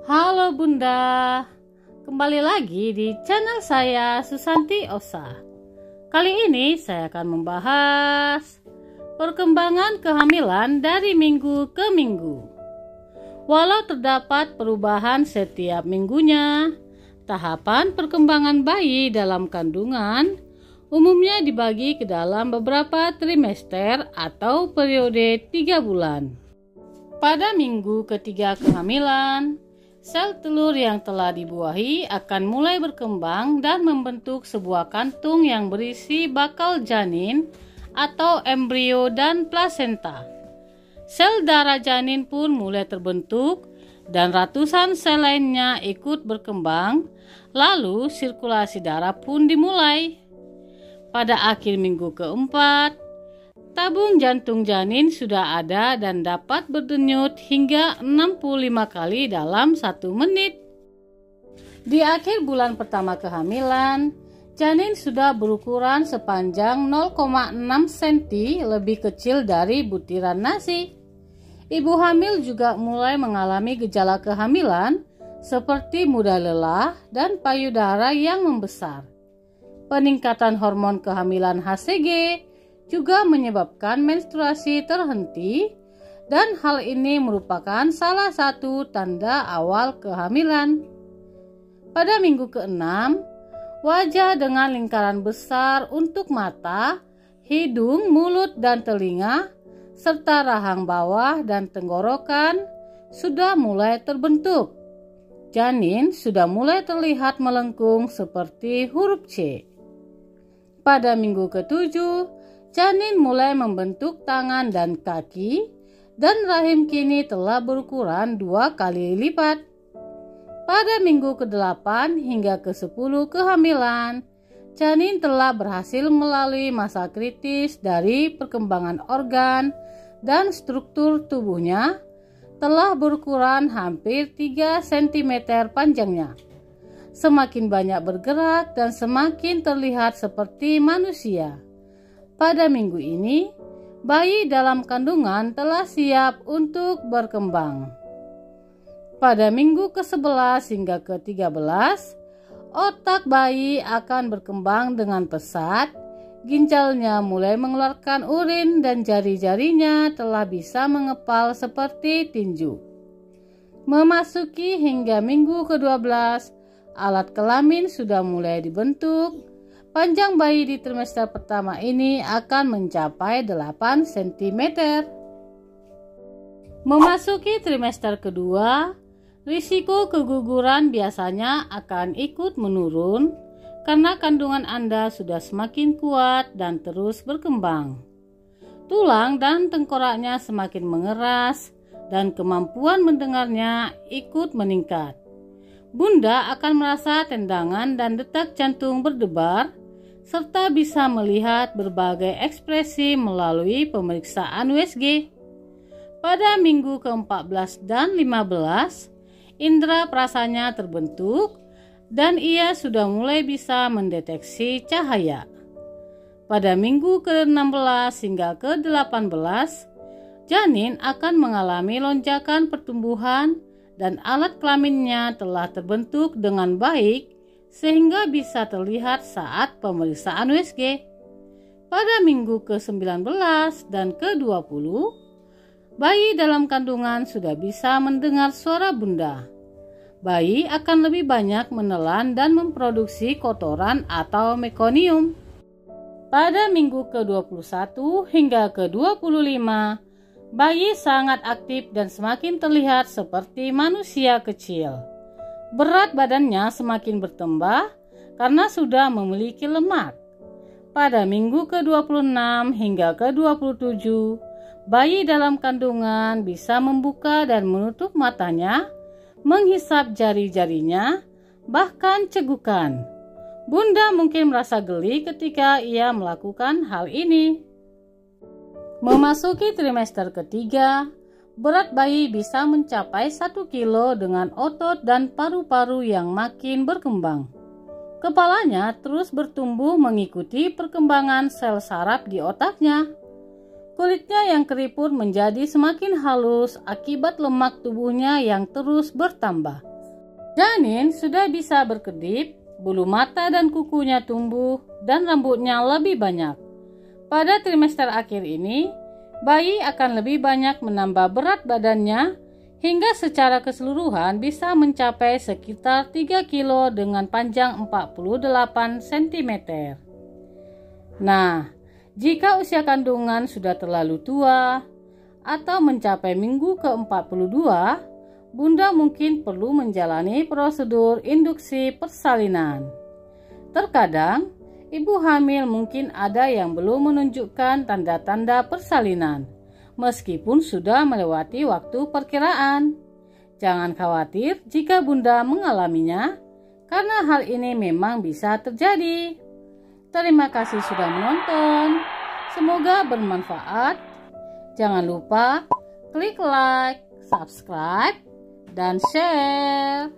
Halo Bunda, kembali lagi di channel saya Susanti Osa. Kali ini saya akan membahas perkembangan kehamilan dari minggu ke minggu. Walau terdapat perubahan setiap minggunya, tahapan perkembangan bayi dalam kandungan umumnya dibagi ke dalam beberapa trimester atau periode 3 bulan. Pada minggu ketiga kehamilan, sel telur yang telah dibuahi akan mulai berkembang dan membentuk sebuah kantung yang berisi bakal janin atau embrio dan plasenta. Sel darah janin pun mulai terbentuk dan ratusan sel lainnya ikut berkembang, lalu sirkulasi darah pun dimulai. Pada akhir minggu keempat, tabung jantung janin sudah ada dan dapat berdenyut hingga 65 kali dalam 1 menit. Di akhir bulan pertama kehamilan, janin sudah berukuran sepanjang 0,6 cm lebih kecil dari butiran nasi. Ibu hamil juga mulai mengalami gejala kehamilan seperti mudah lelah dan payudara yang membesar. Peningkatan hormon kehamilan HCG juga menyebabkan menstruasi terhenti, dan hal ini merupakan salah satu tanda awal kehamilan. Pada minggu ke-6, wajah dengan lingkaran besar untuk mata, hidung, mulut, dan telinga, serta rahang bawah dan tenggorokan sudah mulai terbentuk. Janin sudah mulai terlihat melengkung seperti huruf C. Pada minggu ke-7, janin mulai membentuk tangan dan kaki, dan rahim kini telah berukuran 2 kali lipat. Pada minggu ke-8 hingga ke-10 kehamilan, janin telah berhasil melalui masa kritis dari perkembangan organ dan struktur tubuhnya, telah berukuran hampir 3 cm panjangnya. Semakin banyak bergerak dan semakin terlihat seperti manusia. Pada minggu ini, bayi dalam kandungan telah siap untuk berkembang. Pada minggu ke-11 hingga ke-13, otak bayi akan berkembang dengan pesat, ginjalnya mulai mengeluarkan urin dan jari-jarinya telah bisa mengepal seperti tinju. Memasuki hingga minggu ke-12, alat kelamin sudah mulai dibentuk. Panjang bayi di trimester pertama ini akan mencapai 8 cm. Memasuki trimester kedua, risiko keguguran biasanya akan ikut menurun karena kandungan Anda sudah semakin kuat dan terus berkembang. Tulang dan tengkoraknya semakin mengeras dan kemampuan mendengarnya ikut meningkat. Bunda akan merasa tendangan dan detak jantung berdebar, serta bisa melihat berbagai ekspresi melalui pemeriksaan USG. Pada minggu ke-14 dan 15, indera perasanya terbentuk dan ia sudah mulai bisa mendeteksi cahaya. Pada minggu ke-16 hingga ke-18, janin akan mengalami lonjakan pertumbuhan dan alat kelaminnya telah terbentuk dengan baik sehingga bisa terlihat saat pemeriksaan USG. Pada minggu ke-19 dan ke-20, bayi dalam kandungan sudah bisa mendengar suara bunda. Bayi akan lebih banyak menelan dan memproduksi kotoran atau mekonium. Pada minggu ke-21 hingga ke-25, bayi sangat aktif dan semakin terlihat seperti manusia kecil. Berat badannya semakin bertambah karena sudah memiliki lemak. Pada minggu ke-26 hingga ke-27, bayi dalam kandungan bisa membuka dan menutup matanya, menghisap jari-jarinya, bahkan cegukan. Bunda mungkin merasa geli ketika ia melakukan hal ini. Memasuki trimester ketiga, berat bayi bisa mencapai 1 kilo dengan otot dan paru-paru yang makin berkembang. Kepalanya terus bertumbuh mengikuti perkembangan sel saraf di otaknya. Kulitnya yang keriput menjadi semakin halus akibat lemak tubuhnya yang terus bertambah. Janin sudah bisa berkedip, bulu mata dan kukunya tumbuh, dan rambutnya lebih banyak. Pada trimester akhir ini, bayi akan lebih banyak menambah berat badannya hingga secara keseluruhan bisa mencapai sekitar 3 kilo dengan panjang 48 cm. Nah, jika usia kandungan sudah terlalu tua atau mencapai minggu ke-42, Bunda mungkin perlu menjalani prosedur induksi persalinan. Terkadang, ibu hamil mungkin ada yang belum menunjukkan tanda-tanda persalinan, meskipun sudah melewati waktu perkiraan. Jangan khawatir jika Bunda mengalaminya, karena hal ini memang bisa terjadi. Terima kasih sudah menonton. Semoga bermanfaat. Jangan lupa klik like, subscribe, dan share.